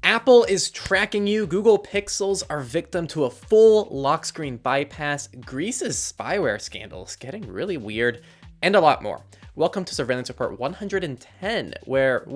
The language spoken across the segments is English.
Apple is tracking you, Google Pixels are victim to a full lock screen bypass, Greece's spyware scandals getting really weird, and a lot more. Welcome to Surveillance Report 110, where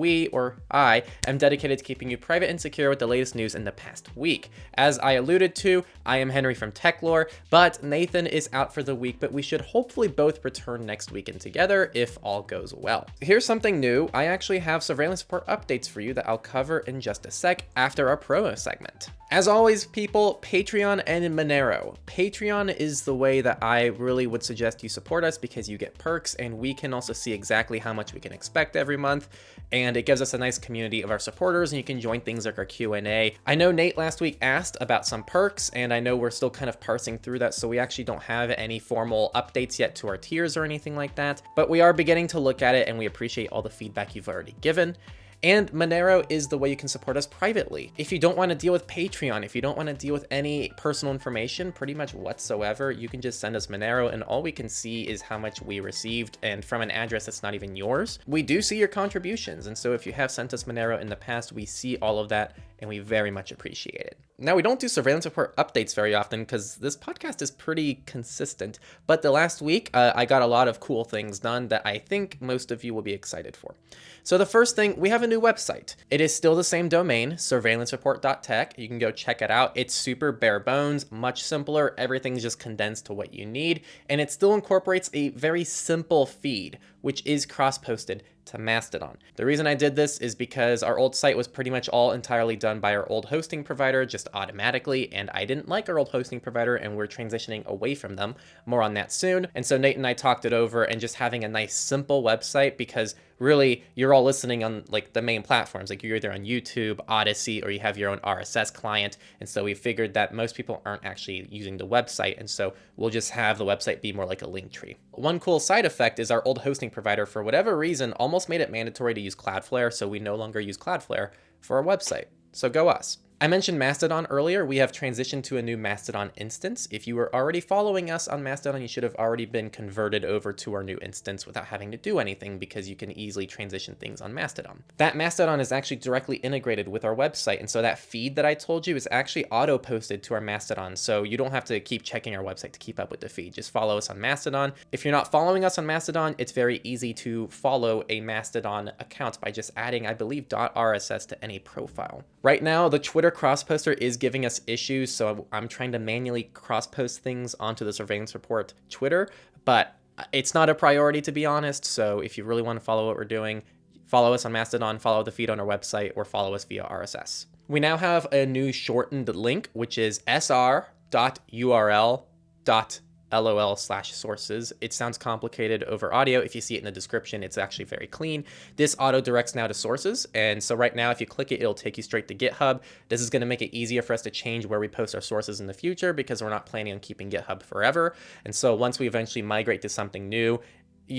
I am dedicated to keeping you private and secure with the latest news in the past week. As I alluded to, I am Henry from Techlore, but Nathan is out for the week, but we should hopefully both return next weekend together if all goes well. Here's something new. I actually have Surveillance Report updates for you that I'll cover in just a sec after our promo segment. As always, people, Patreon and Monero. Patreon is the way that I really would suggest you support us because you get perks and we can also see exactly how much we can expect every month, and it gives us a nice community of our supporters, and you can join things like our Q&A. I know Nate last week asked about some perks, and I know we're still kind of parsing through that, so we actually don't have any formal updates yet to our tiers or anything like that, but we are beginning to look at it, and we appreciate all the feedback you've already given. And Monero is the way you can support us privately. If you don't want to deal with Patreon, if you don't want to deal with any personal information pretty much whatsoever, you can just send us Monero and all we can see is how much we received, and from an address that's not even yours. We do see your contributions, and so if you have sent us Monero in the past, we see all of that and we very much appreciate it. Now, we don't do Surveillance Report updates very often because this podcast is pretty consistent, but the last week I got a lot of cool things done that I think most of you will be excited for. So the first thing, we have a new website. It is still the same domain, surveillancereport.tech. You can go check it out. It's super bare bones, much simpler. Everything's just condensed to what you need, and it still incorporates a very simple feed, which is cross-posted to Mastodon. The reason I did this is because our old site was pretty much all entirely done by our old hosting provider just automatically, and I didn't like our old hosting provider and we're transitioning away from them. More on that soon. And so Nate and I talked it over, and just having a nice simple website, because really you're all listening on like the main platforms, like you're either on YouTube, Odyssey, or you have your own RSS client. And so we figured that most people aren't actually using the website, and so we'll just have the website be more like a link tree. One cool side effect is our old hosting provider, for whatever reason, almost made it mandatory to use Cloudflare, so we no longer use Cloudflare for our website. So go us. I mentioned Mastodon earlier. We have transitioned to a new Mastodon instance. If you were already following us on Mastodon, you should have already been converted over to our new instance without having to do anything, because you can easily transition things on Mastodon. That Mastodon is actually directly integrated with our website, and so that feed that I told you is actually auto-posted to our Mastodon, so you don't have to keep checking our website to keep up with the feed. Just follow us on Mastodon. If you're not following us on Mastodon, it's very easy to follow a Mastodon account by just adding, I believe, .rss to any profile. Right now, the Twitter cross-poster is giving us issues, so I'm trying to manually cross-post things onto the Surveillance Report Twitter, but it's not a priority, to be honest. So if you really want to follow what we're doing, follow us on Mastodon, follow the feed on our website, or follow us via RSS. We now have a new shortened link, which is sr.url.lol/sources. It sounds complicated over audio. If you see it in the description, it's actually very clean. This auto directs now to sources, and so right now if you click it, it'll take you straight to GitHub. This is going to make it easier for us to change where we post our sources in the future, because we're not planning on keeping GitHub forever. And so once we eventually migrate to something new,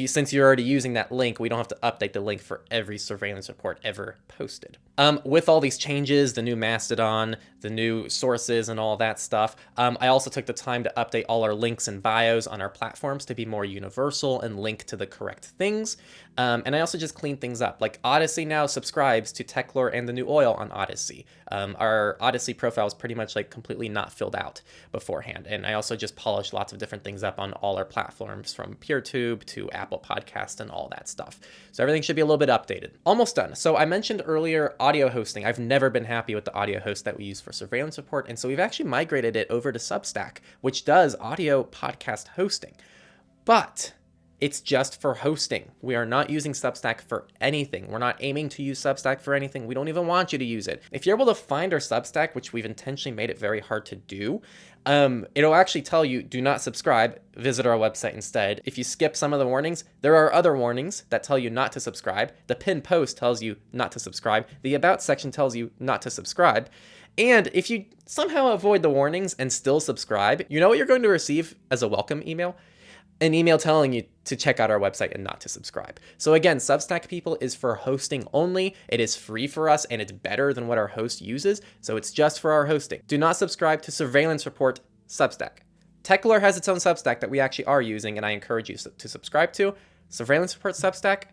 since you're already using that link, we don't have to update the link for every surveillance report ever posted. With all these changes, the new Mastodon, the new sources, and all that stuff, I also took the time to update all our links and bios on our platforms to be more universal and link to the correct things. And I also just cleaned things up. Like Odyssey now subscribes to Techlore and The New Oil on Odyssey. Our Odyssey profile is pretty much like completely not filled out beforehand. And I also just polished lots of different things up on all our platforms, from PeerTube to Apple Podcast and all that stuff. So everything should be a little bit updated. Almost done. So I mentioned earlier audio hosting. I've never been happy with the audio host that we use for Surveillance Report. And so we've actually migrated it over to Substack, which does audio podcast hosting. But it's just for hosting. We are not using Substack for anything. We're not aiming to use Substack for anything. We don't even want you to use it. If you're able to find our Substack, which we've intentionally made it very hard to do, it'll actually tell you, do not subscribe, visit our website instead. If you skip some of the warnings, there are other warnings that tell you not to subscribe. The pinned post tells you not to subscribe. The about section tells you not to subscribe. And if you somehow avoid the warnings and still subscribe, you know what you're going to receive as a welcome email? An email telling you to check out our website and not to subscribe. So again, Substack, people, is for hosting only. It is free for us, and it's better than what our host uses, so it's just for our hosting. Do not subscribe to Surveillance Report Substack. Techlore has its own Substack that we actually are using, and I encourage you to subscribe to. Surveillance Report Substack,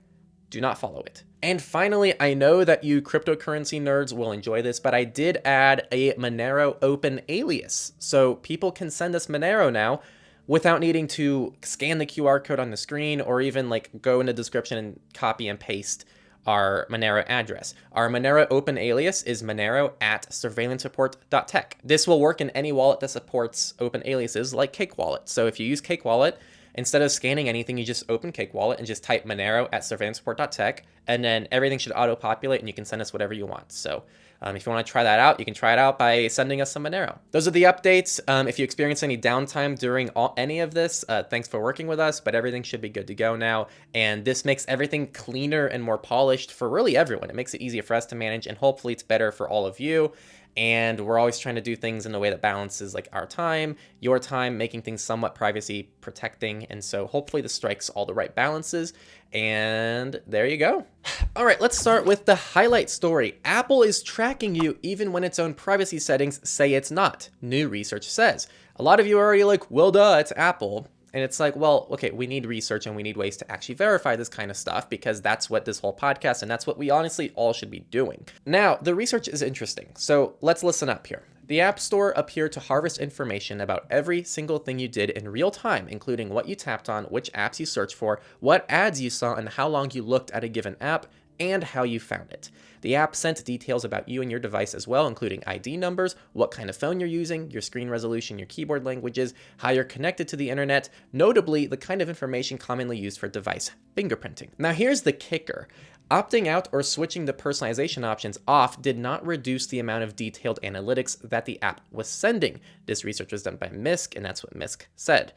do not follow it. And finally, I know that you cryptocurrency nerds will enjoy this, but I did add a Monero open alias. So people can send us Monero now without needing to scan the QR code on the screen or even like go in the description and copy and paste our Monero address. Our Monero open alias is monero@surveillancereport.tech. This will work in any wallet that supports open aliases like Cake Wallet. So if you use Cake Wallet, instead of scanning anything, you just open Cake Wallet and just type monero@surveillancereport.tech, and then everything should auto-populate and you can send us whatever you want. So if you want to try that out, you can try it out by sending us some Monero. Those are the updates. If you experience any downtime during any of this, thanks for working with us, but everything should be good to go now. And this makes everything cleaner and more polished for really everyone. It makes it easier for us to manage, and hopefully it's better for all of you. And we're always trying to do things in a way that balances like our time, your time, making things somewhat privacy protecting. And so hopefully this strikes all the right balances. And there you go. All right, let's start with the highlight story. Apple is tracking you even when its own privacy settings say it's not, new research says. A lot of you are already like, well, duh, it's Apple. And it's like, well, okay, we need research and we need ways to actually verify this kind of stuff, because that's what this whole podcast and that's what we honestly all should be doing. Now, the research is interesting. So let's listen up here. The App Store appeared to harvest information about every single thing you did in real time, including what you tapped on, which apps you searched for, what ads you saw, and how long you looked at a given app, and how you found it. The app sent details about you and your device as well, including ID numbers, what kind of phone you're using, your screen resolution, your keyboard languages, how you're connected to the internet, notably the kind of information commonly used for device fingerprinting. Now here's the kicker. Opting out or switching the personalization options off did not reduce the amount of detailed analytics that the app was sending. This research was done by MISC, and that's what MISC said.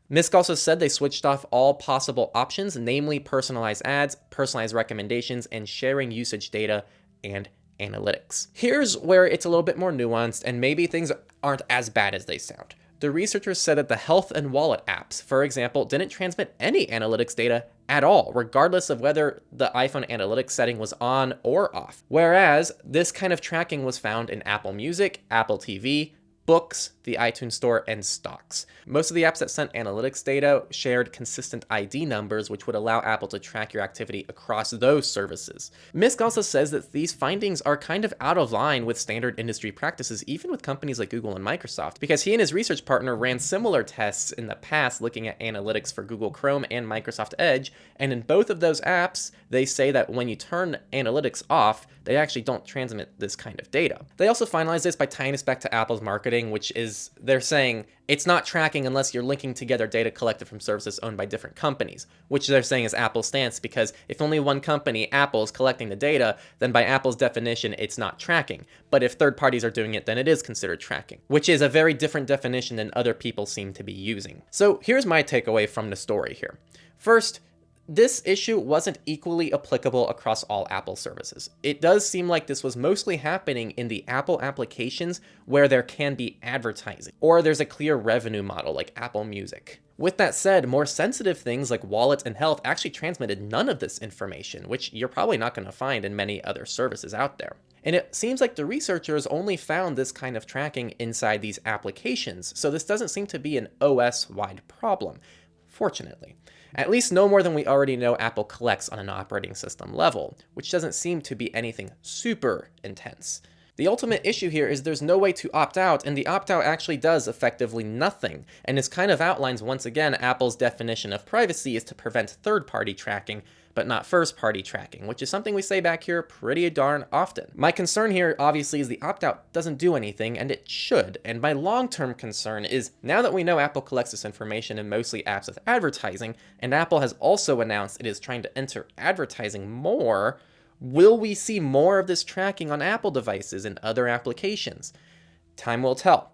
MISC also said they switched off all possible options, namely personalized ads, personalized recommendations, and sharing usage data and analytics. Here's where it's a little bit more nuanced, and maybe things aren't as bad as they sound. The researchers said that the health and wallet apps, for example, didn't transmit any analytics data at all, regardless of whether the iPhone analytics setting was on or off. Whereas this kind of tracking was found in Apple Music, Apple TV, Books, the iTunes Store, and Stocks. Most of the apps that sent analytics data shared consistent ID numbers, which would allow Apple to track your activity across those services. MISC also says that these findings are kind of out of line with standard industry practices, even with companies like Google and Microsoft, because he and his research partner ran similar tests in the past looking at analytics for Google Chrome and Microsoft Edge, and in both of those apps, they say that when you turn analytics off, they actually don't transmit this kind of data. They also finalized this by tying this back to Apple's marketing, which is, they're saying it's not tracking unless you're linking together data collected from services owned by different companies, which they're saying is Apple's stance, because if only one company, Apple, is collecting the data, then by Apple's definition, it's not tracking. But if third parties are doing it, then it is considered tracking, which is a very different definition than other people seem to be using. So here's my takeaway from the story here. First, this issue wasn't equally applicable across all Apple services. It does seem like this was mostly happening in the Apple applications where there can be advertising, or there's a clear revenue model like Apple Music. With that said, more sensitive things like wallets and health actually transmitted none of this information, which you're probably not going to find in many other services out there. And it seems like the researchers only found this kind of tracking inside these applications, so this doesn't seem to be an OS-wide problem, fortunately. At least no more than we already know Apple collects on an operating system level, which doesn't seem to be anything super intense. The ultimate issue here is there's no way to opt out, and the opt-out actually does effectively nothing, and this kind of outlines once again Apple's definition of privacy is to prevent third-party tracking, but not first-party tracking, which is something we say back here pretty darn often. My concern here, obviously, is the opt-out doesn't do anything, and it should, and my long-term concern is, now that we know Apple collects this information in mostly apps with advertising, and Apple has also announced it is trying to enter advertising more, will we see more of this tracking on Apple devices and other applications? Time will tell.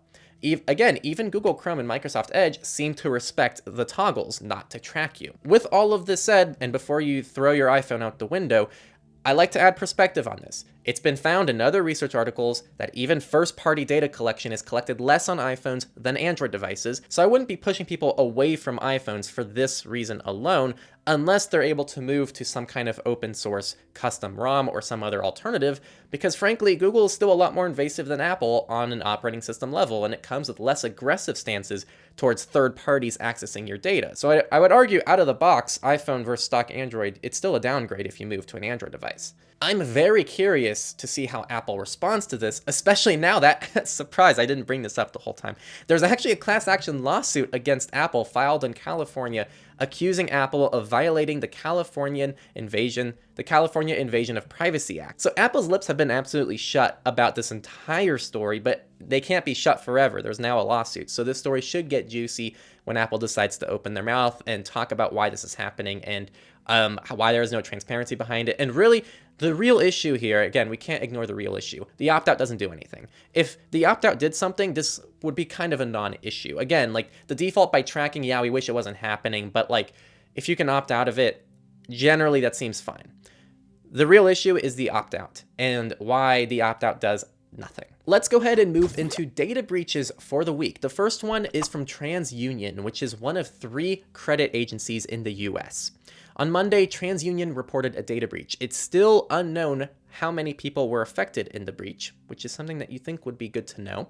Again, even Google Chrome and Microsoft Edge seem to respect the toggles not to track you. With all of this said, and before you throw your iPhone out the window, I like to add perspective on this. It's been found in other research articles that even first-party data collection is collected less on iPhones than Android devices, so I wouldn't be pushing people away from iPhones for this reason alone, unless they're able to move to some kind of open source custom ROM or some other alternative, because frankly, Google is still a lot more invasive than Apple on an operating system level, and it comes with less aggressive stances towards third parties accessing your data. So I would argue out of the box, iPhone versus stock Android, it's still a downgrade if you move to an Android device. I'm very curious to see how Apple responds to this, especially now that, surprise, I didn't bring this up the whole time. There's actually a class action lawsuit against Apple filed in California accusing Apple of violating the California Invasion of Privacy Act. So Apple's lips have been absolutely shut about this entire story, but they can't be shut forever. There's now a lawsuit. So this story should get juicy when Apple decides to open their mouth and talk about why this is happening and why there is no transparency behind it. And really, the real issue here, again, we can't ignore the real issue. The opt-out doesn't do anything. If the opt-out did something, this would be kind of a non-issue. Again, like the default by tracking, yeah, we wish it wasn't happening, but like if you can opt out of it, generally that seems fine. The real issue is the opt-out and why the opt-out does nothing. Let's go ahead and move into data breaches for the week. The first one is from TransUnion, which is one of 3 credit agencies in the US. On Monday, TransUnion reported a data breach. It's still unknown how many people were affected in the breach, which is something that you think would be good to know.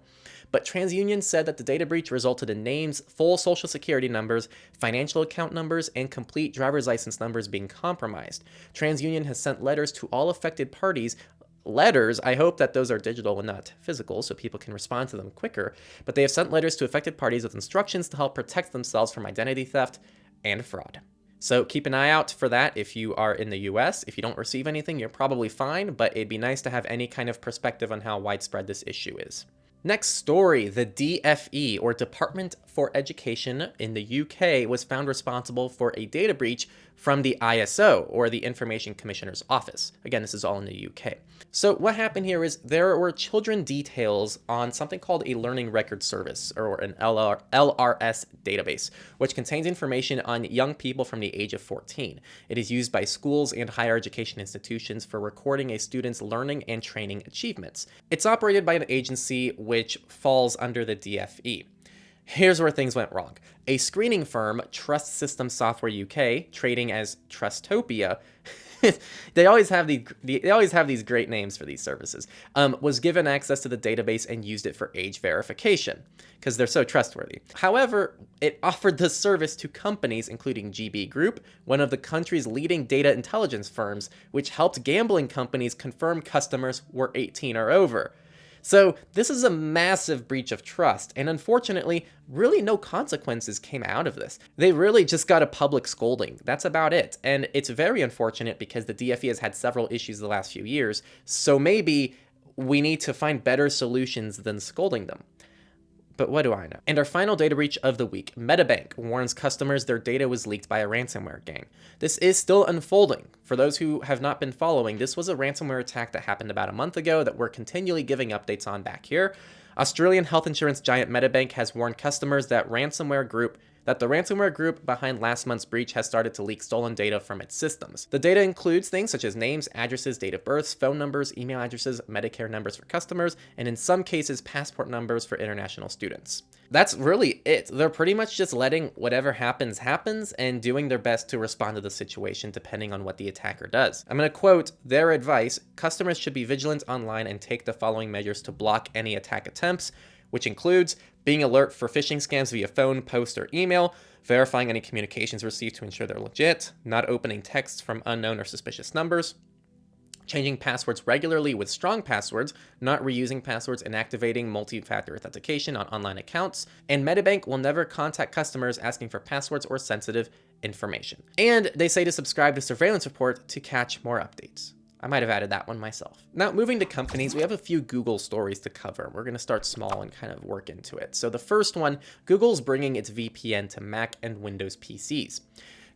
But TransUnion said that the data breach resulted in names, full social security numbers, financial account numbers, and complete driver's license numbers being compromised. TransUnion has sent letters to all affected parties. Letters, I hope that those are digital and not physical so people can respond to them quicker, but they have sent letters to affected parties with instructions to help protect themselves from identity theft and fraud. So keep an eye out for that if you are in the US. If you don't receive anything, you're probably fine, but it'd be nice to have any kind of perspective on how widespread this issue is. Next story, the DFE, or Department for Education in the UK, was found responsible for a data breach from the ISO, or the Information Commissioner's Office. Again, this is all in the UK. So what happened here is there were children details on something called a Learning Record Service, or an LRS database, which contains information on young people from the age of 14. It is used by schools and higher education institutions for recording a student's learning and training achievements. It's operated by an agency which falls under the DFE. Here's where things went wrong. A screening firm, Trust System Software UK, trading as Trustopia, they always have these great names for these services, was given access to the database and used it for age verification because they're so trustworthy. However, it offered the service to companies including GB Group, one of the country's leading data intelligence firms, which helped gambling companies confirm customers were 18 or over. So this is a massive breach of trust, and unfortunately, really no consequences came out of this. They really just got a public scolding. That's about it. And it's very unfortunate because the DFE has had several issues the last few years, so maybe we need to find better solutions than scolding them. But what do I know? And our final data breach of the week, MetaBank warns customers their data was leaked by a ransomware gang. This is still unfolding. For those who have not been following, this was a ransomware attack that happened about a month ago that we're continually giving updates on back here. Australian health insurance giant MetaBank has warned customers that the ransomware group behind last month's breach has started to leak stolen data from its systems. The data includes things such as names, addresses, date of births, phone numbers, email addresses, Medicare numbers for customers, and in some cases, passport numbers for international students. That's really it. They're pretty much just letting whatever happens and doing their best to respond to the situation depending on what the attacker does. I'm going to quote their advice: customers should be vigilant online and take the following measures to block any attack attempts, which includes being alert for phishing scams via phone, post, or email, verifying any communications received to ensure they're legit, not opening texts from unknown or suspicious numbers, changing passwords regularly with strong passwords, not reusing passwords, and activating multi-factor authentication on online accounts. And MetaBank will never contact customers asking for passwords or sensitive information. And they say to subscribe to Surveillance Report to catch more updates. I might have added that one myself. Now, moving to companies, we have a few Google stories to cover. We're going to start small and kind of work into it. So the first one, Google's bringing its VPN to Mac and Windows PCs.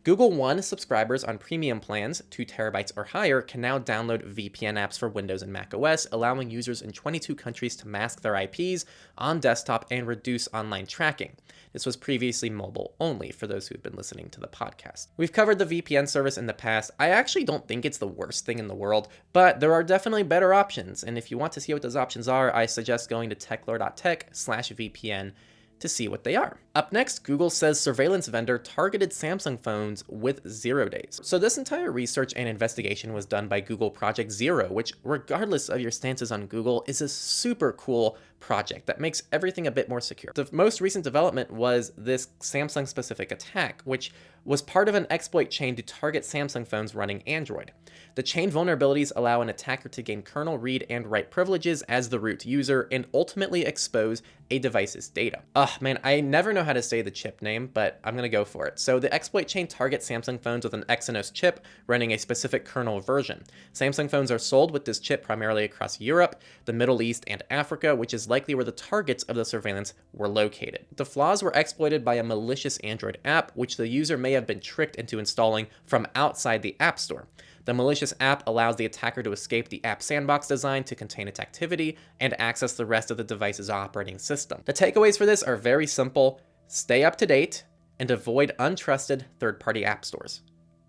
Google One subscribers on premium plans, 2 terabytes or higher, can now download VPN apps for Windows and macOS, allowing users in 22 countries to mask their IPs on desktop and reduce online tracking. This was previously mobile only for those who've been listening to the podcast. We've covered the VPN service in the past. I actually don't think it's the worst thing in the world, but there are definitely better options. And if you want to see what those options are, I suggest going to techlore.tech/VPN to see what they are. Up next, Google says surveillance vendor targeted Samsung phones with 0 days. So this entire research and investigation was done by Google Project Zero, which, regardless of your stances on Google, is a super cool project that makes everything a bit more secure. The most recent development was this Samsung specific attack, which was part of an exploit chain to target Samsung phones running Android. The chain vulnerabilities allow an attacker to gain kernel read and write privileges as the root user and ultimately expose a device's data. Man, I never know how to say the chip name, but I'm gonna go for it. So the exploit chain targets Samsung phones with an Exynos chip running a specific kernel version. Samsung phones are sold with this chip primarily across Europe, the Middle East, and Africa, which is likely where the targets of the surveillance were located. The flaws were exploited by a malicious Android app, which the user may have been tricked into installing from outside the App Store. The malicious app allows the attacker to escape the app sandbox design to contain its activity and access the rest of the device's operating system. The takeaways for this are very simple: stay up to date and avoid untrusted third-party app stores.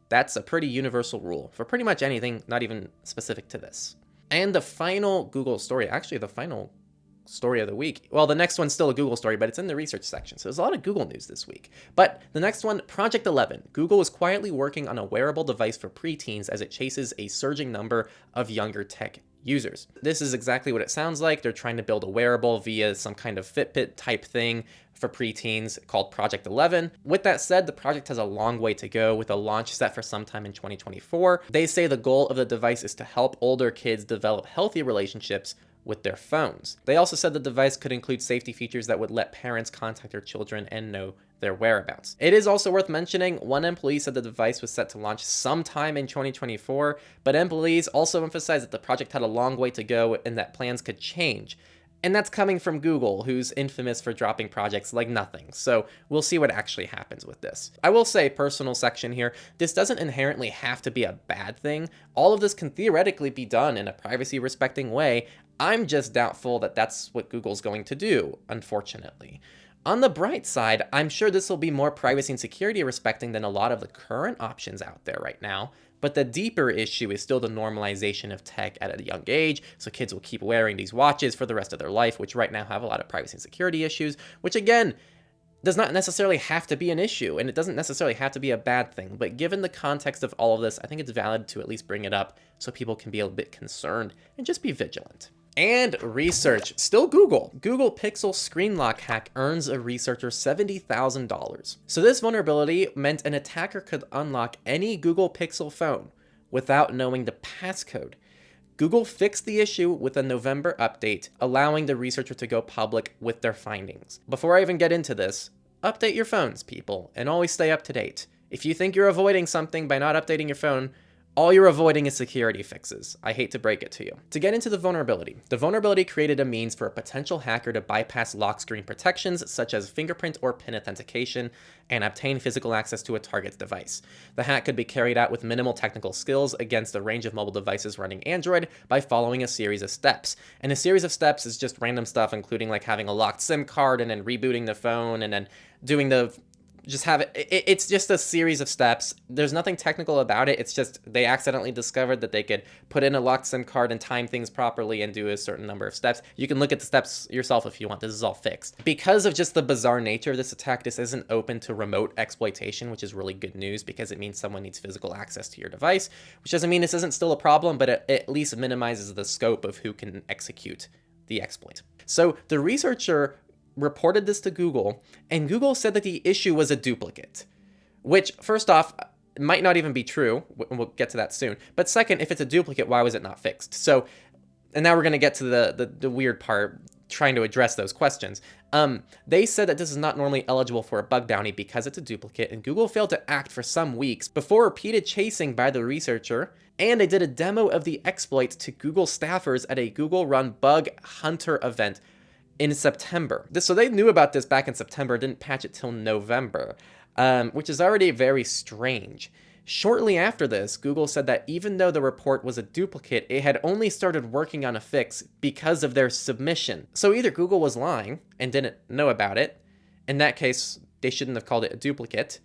That's a pretty universal rule for pretty much anything, not even specific to this. And the final Google story, actually the final story of the week. Well, the next one's still a Google story, but it's in the research section. So there's a lot of Google news this week. But the next one, Project 11. Google is quietly working on a wearable device for preteens as it chases a surging number of younger tech users. This is exactly what it sounds like. They're trying to build a wearable via some kind of Fitbit type thing for preteens called Project 11. With that said, the project has a long way to go with a launch set for sometime in 2024. They say the goal of the device is to help older kids develop healthy relationships with their phones. They also said the device could include safety features that would let parents contact their children and know their whereabouts. It is also worth mentioning, one employee said the device was set to launch sometime in 2024, but employees also emphasized that the project had a long way to go and that plans could change. And that's coming from Google, who's infamous for dropping projects like nothing. So we'll see what actually happens with this. I will say, personal section here, this doesn't inherently have to be a bad thing. All of this can theoretically be done in a privacy respecting way. I'm just doubtful that that's what Google's going to do, unfortunately. On the bright side, I'm sure this will be more privacy and security respecting than a lot of the current options out there right now. But the deeper issue is still the normalization of tech at a young age, so kids will keep wearing these watches for the rest of their life, which right now have a lot of privacy and security issues, which again, does not necessarily have to be an issue, and it doesn't necessarily have to be a bad thing. But given the context of all of this, I think it's valid to at least bring it up so people can be a bit concerned and just be vigilant. And research, still Google. Google Pixel screen lock hack earns a researcher $70,000. So this vulnerability meant an attacker could unlock any Google Pixel phone without knowing the passcode. Google fixed the issue with a November update, allowing the researcher to go public with their findings. Before I even get into this, update your phones, people, and always stay up to date. If you think you're avoiding something by not updating your phone, all you're avoiding is security fixes. I hate to break it to you. To get into the vulnerability created a means for a potential hacker to bypass lock screen protections such as fingerprint or PIN authentication and obtain physical access to a target's device. The hack could be carried out with minimal technical skills against a range of mobile devices running Android by following a series of steps. And a series of steps is just random stuff, including like having a locked SIM card and then rebooting the phone and then doing it's just a series of steps. There's nothing technical about it. It's just they accidentally discovered that they could put in a locked SIM card and time things properly and do a certain number of steps. You can look at the steps yourself if you want. This is all fixed. Because of just the bizarre nature of this attack, this isn't open to remote exploitation, which is really good news because it means someone needs physical access to your device, which doesn't mean this isn't still a problem, but it at least minimizes the scope of who can execute the exploit. So the researcher reported this to Google, and Google said that the issue was a duplicate, which, first off, might not even be true. We'll get to that soon. But second, if it's a duplicate, why was it not fixed? So, and now we're going to get to the weird part, trying to address those questions. They said that this is not normally eligible for a bug bounty because it's a duplicate, and Google failed to act for some weeks before repeated chasing by the researcher, and they did a demo of the exploit to Google staffers at a Google-run bug hunter event in September. So they knew about this back in September, didn't patch it till November. which is already very strange. Shortly after this, Google said that even though the report was a duplicate, it had only started working on a fix because of their submission. So either Google was lying and didn't know about it, in that case, they shouldn't have called it a duplicate,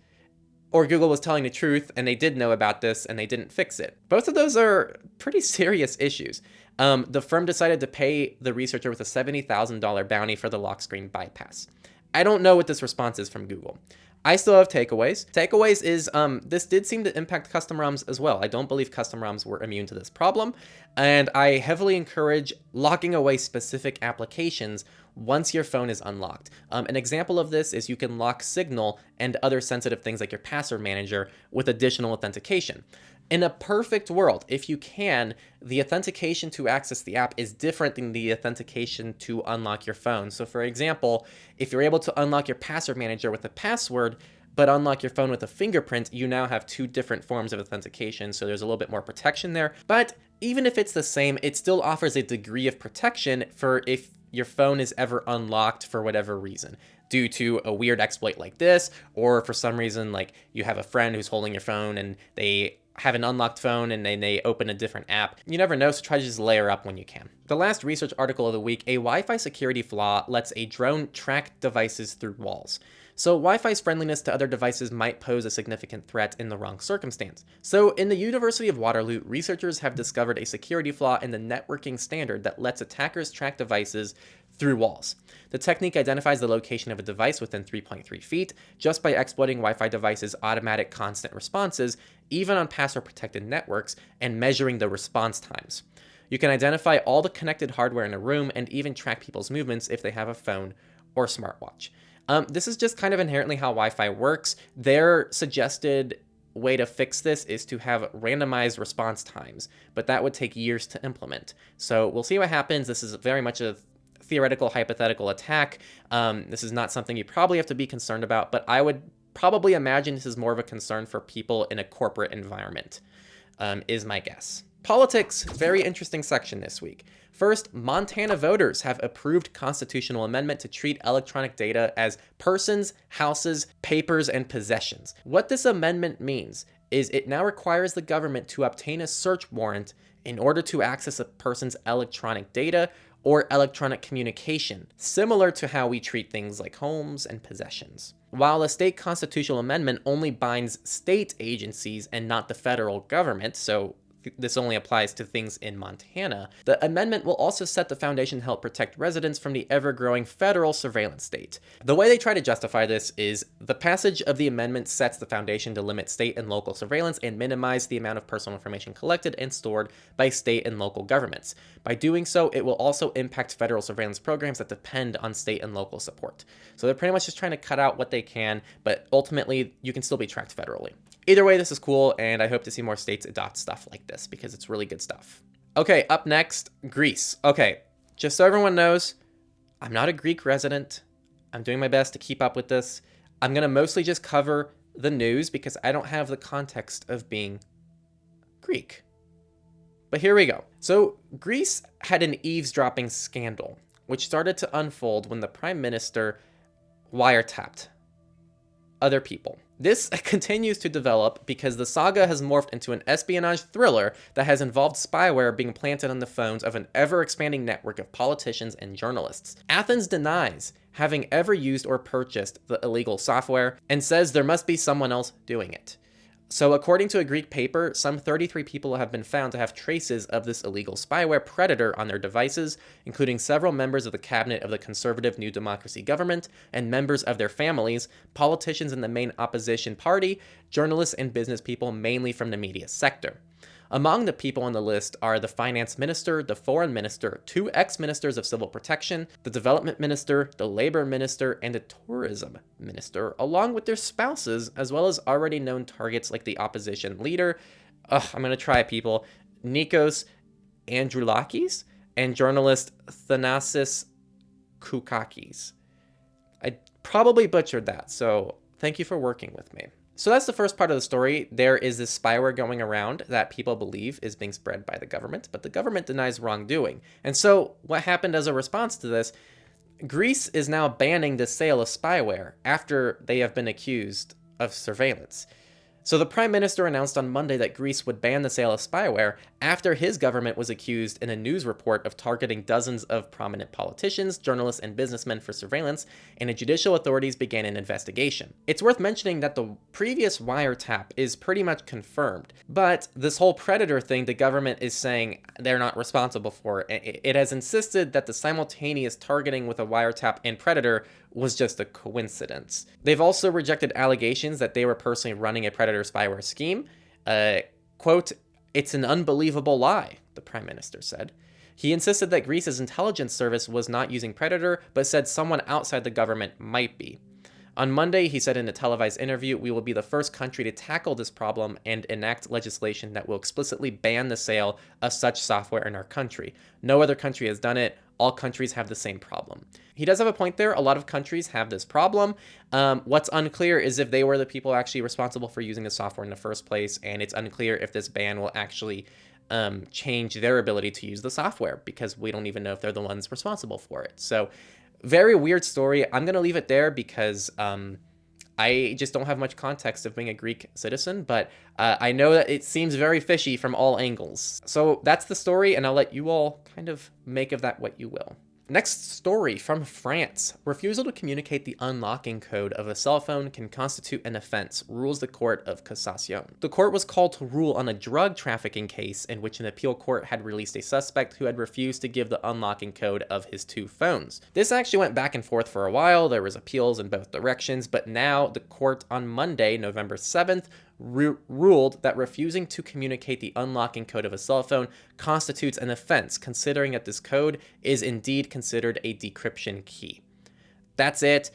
or Google was telling the truth and they did know about this and they didn't fix it. Both of those are pretty serious issues. The firm decided to pay the researcher with a $70,000 bounty for the lock screen bypass. I don't know what this response is from Google. I still have takeaways. Takeaways is this did seem to impact custom ROMs as well. I don't believe custom ROMs were immune to this problem, and I heavily encourage locking away specific applications once your phone is unlocked. An example of this is you can lock Signal and other sensitive things like your password manager with additional authentication. In a perfect world, if you can, the authentication to access the app is different than the authentication to unlock your phone. So for example, if you're able to unlock your password manager with a password, but unlock your phone with a fingerprint, you now have two different forms of authentication, so there's a little bit more protection there. But even if it's the same, it still offers a degree of protection for if your phone is ever unlocked for whatever reason, due to a weird exploit like this, or for some reason, like you have a friend who's holding your phone and they have an unlocked phone and then they open a different app. You never know, so try to just layer up when you can. The last research article of the week, a Wi-Fi security flaw lets a drone track devices through walls. So Wi-Fi's friendliness to other devices might pose a significant threat in the wrong circumstance. So in the University of Waterloo, researchers have discovered a security flaw in the networking standard that lets attackers track devices through walls. The technique identifies the location of a device within 3.3 feet just by exploiting Wi-Fi devices' automatic constant responses, even on password-protected networks, and measuring the response times. You can identify all the connected hardware in a room and even track people's movements if they have a phone or smartwatch. This is just kind of inherently how Wi-Fi works. Their suggested way to fix this is to have randomized response times, but that would take years to implement. So we'll see what happens. This is very much a theoretical, hypothetical attack. This is not something you probably have to be concerned about, but I would probably imagine this is more of a concern for people in a corporate environment, is my guess. Politics, very interesting section this week. First, Montana voters have approved constitutional amendment to treat electronic data as persons, houses, papers, and possessions. What this amendment means is it now requires the government to obtain a search warrant in order to access a person's electronic data or electronic communication, similar to how we treat things like homes and possessions. While a state constitutional amendment only binds state agencies and not the federal government, so this only applies to things in Montana, the amendment will also set the foundation to help protect residents from the ever-growing federal surveillance state. The way they try to justify this is the passage of the amendment sets the foundation to limit state and local surveillance and minimize the amount of personal information collected and stored by state and local governments. By doing so, it will also impact federal surveillance programs that depend on state and local support. So they're pretty much just trying to cut out what they can, but ultimately you can still be tracked federally. Either way, this is cool, and I hope to see more states adopt stuff like this because it's really good stuff. Okay, up next, Greece. Okay, just so everyone knows, I'm not a Greek resident. I'm doing my best to keep up with this. I'm going to mostly just cover the news because I don't have the context of being Greek. But here we go. So Greece had an eavesdropping scandal, which started to unfold when the prime minister wiretapped other people. This continues to develop because the saga has morphed into an espionage thriller that has involved spyware being planted on the phones of an ever-expanding network of politicians and journalists. Athens denies having ever used or purchased the illegal software and says there must be someone else doing it. So according to a Greek paper, some 33 people have been found to have traces of this illegal spyware predator on their devices, including several members of the cabinet of the conservative New Democracy government and members of their families, politicians in the main opposition party, journalists and business people mainly from the media sector. Among the people on the list are the finance minister, the foreign minister, 2 ex-ministers of civil protection, the development minister, the labor minister, and the tourism minister, along with their spouses, as well as already known targets like the opposition leader, I'm going to try people, Nikos Androulakis, and journalist Thanasis Koukakis. I probably butchered that, so thank you for working with me. So that's the first part of the story. There is this spyware going around that people believe is being spread by the government, but the government denies wrongdoing. And so what happened as a response to this, Greece is now banning the sale of spyware after they have been accused of surveillance. So the Prime Minister announced on Monday that Greece would ban the sale of spyware after his government was accused in a news report of targeting dozens of prominent politicians, journalists, and businessmen for surveillance, and the judicial authorities began an investigation. It's worth mentioning that the previous wiretap is pretty much confirmed, but this whole Predator thing, the government is saying they're not responsible for. It has insisted that the simultaneous targeting with a wiretap and Predator was just a coincidence. They've also rejected allegations that they were personally running a Predator spyware scheme. Quote, "It's an unbelievable lie," the Prime Minister said. He insisted that Greece's intelligence service was not using Predator, but said someone outside the government might be. On Monday, he said in a televised interview, "We will be the first country to tackle this problem and enact legislation that will explicitly ban the sale of such software in our country. No other country has done it. All countries have the same problem." He does have a point there. A lot of countries have this problem. What's unclear is if they were the people actually responsible for using the software in the first place, and it's unclear if this ban will actually change their ability to use the software, because we don't even know if they're the ones responsible for it. So very weird story. I'm going to leave it there because I just don't have much context of being a Greek citizen, but I know that it seems very fishy from all angles. So that's the story, and I'll let you all kind of make of that what you will. Next story from France. Refusal to communicate the unlocking code of a cell phone can constitute an offense, rules the Court of Cassation. The court was called to rule on a drug trafficking case in which an appeal court had released a suspect who had refused to give the unlocking code of his two phones. This actually went back and forth for a while. There was appeals in both directions, but now the court on Monday, November 7th, ruled that refusing to communicate the unlocking code of a cell phone constitutes an offense, considering that this code is indeed considered a decryption key. That's it.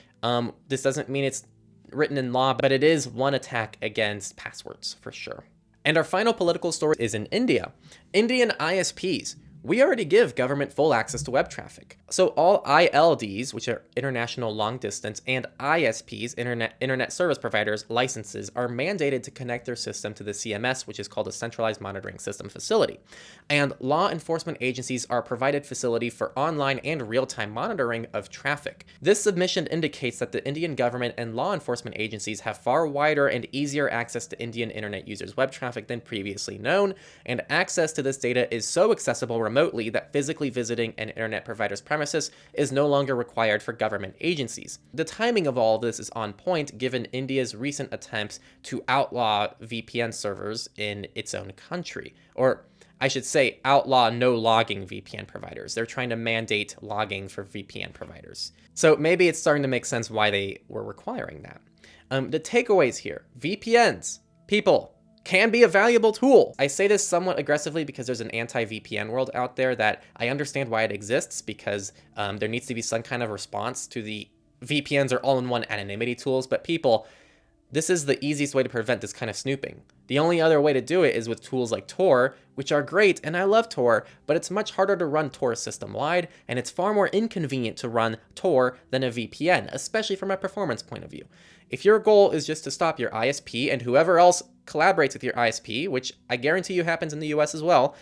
This doesn't mean it's written in law, but it is one attack against passwords for sure. And our final political story is in India. Indian ISPs. We already give government full access to web traffic. So all ILDs, which are international long distance, and ISPs, internet service providers, licenses are mandated to connect their system to the CMS, which is called a centralized monitoring system facility. And law enforcement agencies are provided facility for online and real-time monitoring of traffic. This submission indicates that the Indian government and law enforcement agencies have far wider and easier access to Indian internet users' web traffic than previously known, and access to this data is so accessible remotely that physically visiting an internet provider's premises is no longer required for government agencies. The timing of all of this is on point given India's recent attempts to outlaw VPN servers in its own country. Or I should say outlaw no logging VPN providers. They're trying to mandate logging for VPN providers. So maybe it's starting to make sense why they were requiring that. The takeaways here: VPNs, people, can be a valuable tool. I say this somewhat aggressively because there's an anti-VPN world out there that I understand why it exists, because there needs to be some kind of response to the VPNs are all-in-one anonymity tools, but people, this is the easiest way to prevent this kind of snooping. The only other way to do it is with tools like Tor, which are great, and I love Tor, but it's much harder to run Tor system-wide, and it's far more inconvenient to run Tor than a VPN, especially from a performance point of view. If your goal is just to stop your ISP and whoever else collaborates with your ISP, which I guarantee you happens in the US as well,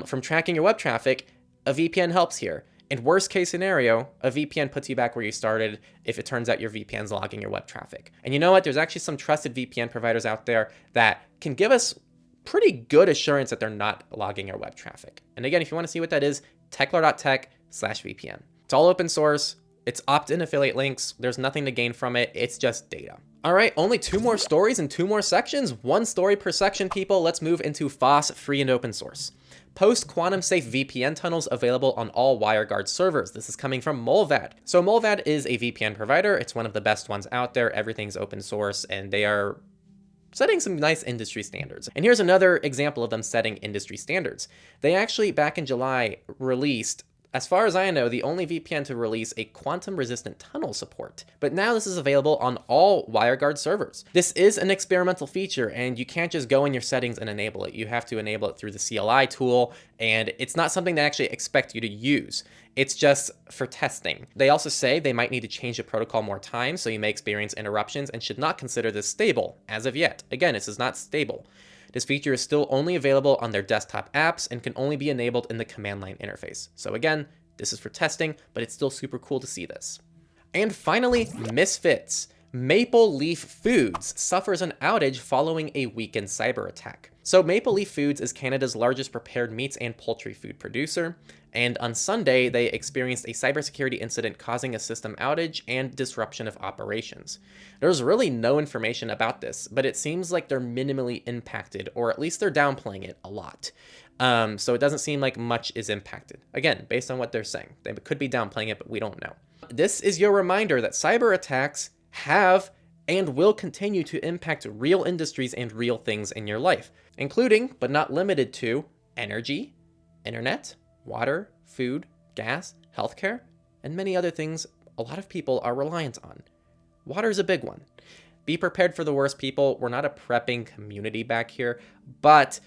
from tracking your web traffic, a VPN helps here. In worst case scenario, a VPN puts you back where you started if it turns out your VPN's logging your web traffic. And you know what? There's actually some trusted VPN providers out there that can give us pretty good assurance that they're not logging our web traffic. And again, if you want to see what that is, techlore.tech/VPN. It's all open source. It's opt-in affiliate links. There's nothing to gain from it. It's just data. All right, only 2 more stories and 2 more sections. 1 story per section, people. Let's move into FOSS, free and open source. Post-quantum safe VPN tunnels available on all WireGuard servers. This is coming from Mullvad. So Mullvad is a VPN provider. It's one of the best ones out there. Everything's open source, and they are setting some nice industry standards. And here's another example of them setting industry standards. They actually, back in July, released, as far as I know, the only VPN to release a quantum-resistant tunnel support. But now this is available on all WireGuard servers. This is an experimental feature, and you can't just go in your settings and enable it. You have to enable it through the CLI tool, and it's not something they actually expect you to use. It's just for testing. They also say they might need to change the protocol more times, so you may experience interruptions and should not consider this stable as of yet. Again, this is not stable. This feature is still only available on their desktop apps and can only be enabled in the command line interface. So again, this is for testing, but it's still super cool to see this. And finally, Misfits. Maple Leaf Foods suffers an outage following a weekend cyber attack. So Maple Leaf Foods is Canada's largest prepared meats and poultry food producer, and on Sunday they experienced a cybersecurity incident causing a system outage and disruption of operations. There's really no information about this, but it seems like they're minimally impacted, or at least they're downplaying it a lot. So it doesn't seem like much is impacted. Again, based on what they're saying. They could be downplaying it, but we don't know. This is your reminder that cyber attacks have and will continue to impact real industries and real things in your life, including, but not limited to, energy, internet, water, food, gas, healthcare, and many other things a lot of people are reliant on. Water is a big one. Be prepared for the worst, people. We're not a prepping community back here, but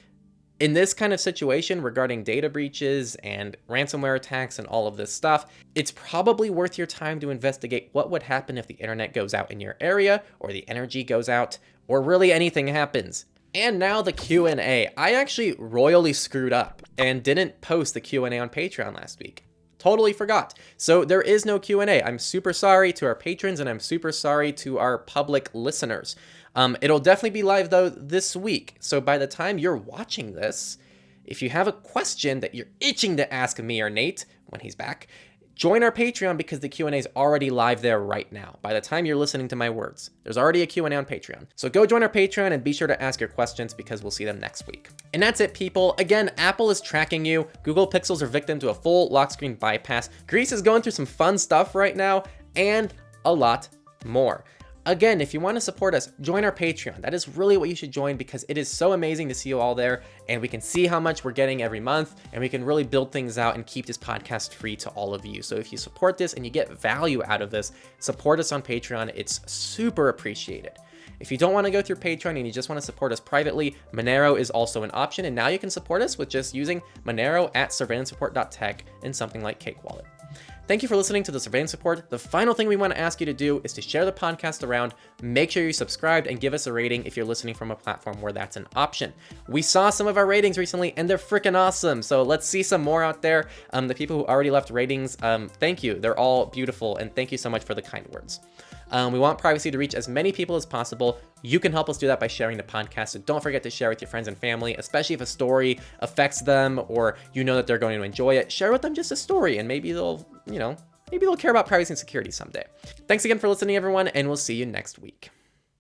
in this kind of situation regarding data breaches and ransomware attacks and all of this stuff, it's probably worth your time to investigate what would happen if the internet goes out in your area, or the energy goes out, or really anything happens. And now the Q&A. I actually royally screwed up and didn't post the Q&A on Patreon last week. Totally forgot. So there is no Q&A. I'm super sorry to our patrons, and I'm super sorry to our public listeners. It'll definitely be live though this week. So by the time you're watching this, if you have a question that you're itching to ask me or Nate when he's back, join our Patreon, because the Q&A is already live there right now. By the time you're listening to my words, there's already a Q&A on Patreon. So go join our Patreon and be sure to ask your questions, because we'll see them next week. And that's it, people. Again, Apple is tracking you. Google Pixels are victim to a full lock screen bypass. Greece is going through some fun stuff right now, and a lot more. Again, if you want to support us, join our Patreon. That is really what you should join, because it is so amazing to see you all there, and we can see how much we're getting every month, and we can really build things out and keep this podcast free to all of you. So if you support this and you get value out of this, support us on Patreon. It's super appreciated. If you don't want to go through Patreon and you just want to support us privately, Monero is also an option, and now you can support us with just using Monero at surveillancesupport.tech and something like Cake Wallet. Thank you for listening to the Surveillance Report. The final thing we want to ask you to do is to share the podcast around. Make sure you're subscribed and give us a rating if you're listening from a platform where that's an option. We saw some of our ratings recently, and they're freaking awesome. So let's see some more out there. The people who already left ratings, thank you. They're all beautiful, and thank you so much for the kind words. We want privacy to reach as many people as possible. You can help us do that by sharing the podcast. So don't forget to share with your friends and family, especially if a story affects them or you know that they're going to enjoy it. Share with them just a story, and maybe they'll, maybe they'll care about privacy and security someday. Thanks again for listening, everyone, and we'll see you next week.